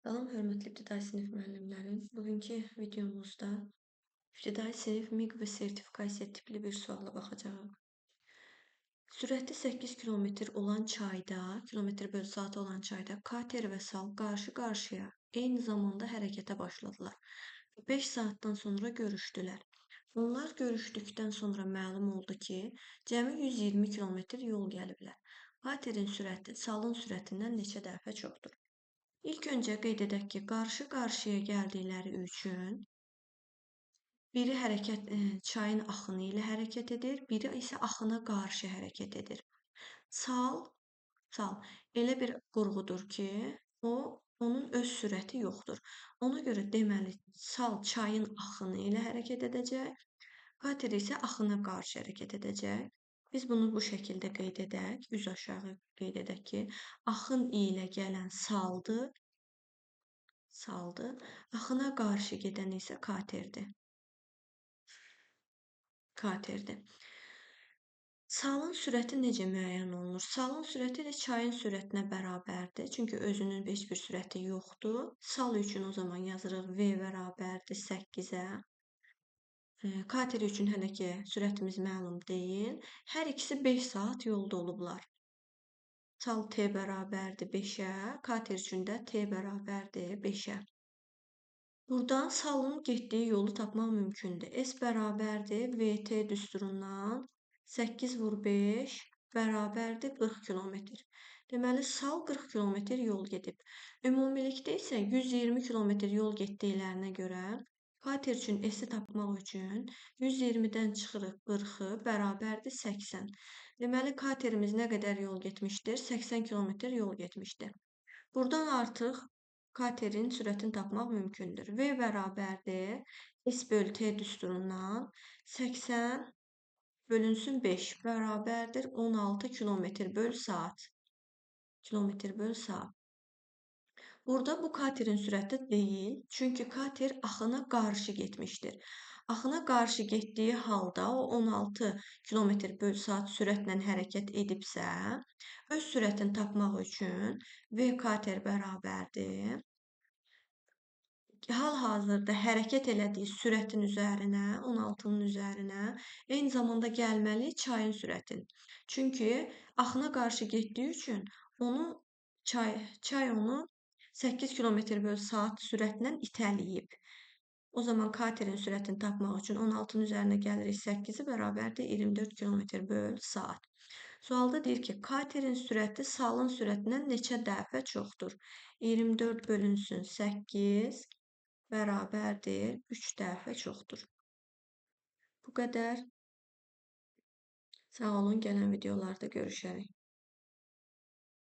Salam, hörmətli ibtidai sinif müəllimlərim. Bugünkü videomuzda ibtidai sinif miq və sertifikasiya tipli bir suala baxacağıq. Sürəti 8 kilometr olan çayda, km/saat olan çayda kater və sal qarşı-qarşıya eyni zamanda hərəkətə başladılar. 5 saatdan sonra görüşdülər. Onlar görüşdükdən sonra məlum oldu ki, cəmi 120 kilometr yol gəliblər. Katerin sürəti salın sürətindən neçə dəfə çoxdur? İlk öncə qeyd edək ki, qarşı-qarşıya gəldikləri üçün biri çayın axını ilə hərəkət edir, biri isə axına qarşı hərəkət edir. Sal elə bir qurğudur ki, onun öz sürəti yoxdur. Ona görə deməli, sal çayın axını ilə hərəkət edəcək, kater isə axına qarşı hərəkət edəcək. Biz bunu bu şəkildə qeyd edək, üz aşağı qeyd edək ki, axın ilə gələn saldır, axına qarşı gedən isə katerdir. Salın sürəti necə müəyyən olunur? Salın sürəti də çayın sürətinə bərabərdir. Çünki özünün heç bir sürəti yoxdur. Sal üçün o zaman yazırıq V bərabərdir 8-ə. Kater üçün hələ ki sürətimiz məlum deyil. Hər ikisi 5 saat yolda olublar. Sal T bərabərdir 5-ə, kater üçün də T bərabərdir 5-ə. Buradan salın getdiyi yolu tapmaq mümkündür. S bərabərdir VT düsturundan 8 vur 5 bərabərdir 40 kilometr. Deməli, sal 40 kilometr yol gedib. Ümumilikdə isə 120 kilometr yol getdiklərinə görə kater üçün S-i tapmaq üçün 120-dən çıxırıq 40-ı bərabərdir 80. Deməli, katerimiz nə qədər yol getmişdir? 80 kilometr yol getmişdir. Buradan artıq katerin sürətini tapmaq mümkündür. V bərabərdir S bölü T düsturundan 80 bölünsün 5 bərabərdir 16 kilometr bölü saat. Burada bu katerin sürəti deyil. Çünki kater axına qarşı getmişdir. Axına qarşı getdiyi halda o 16 kilometr bölü saat sürətlə hərəkət edibsə, öz sürətini tapmaq üçün V kater bərabərdir. Hal-hazırda hərəkət elədiyi sürətin üzərinə, 16-nın üzərinə eyni zamanda gəlməli çayın sürətin. Çünki axına qarşı getdiyi üçün çay onu 8 kilometr bölü saat sürətlə itələyib. O zaman katerin sürətini tapmaq üçün 16-nın üzərinə gəlirik 8-i bərabərdir 24 kilometr bölü saat. Sualda deyir ki, katerin sürəti salın sürətindən neçə dəfə çoxdur? 24 bölünsün 8 bərabərdir 3 dəfə çoxdur. Bu qədər. Sağ olun, gələn videolarda görüşərik.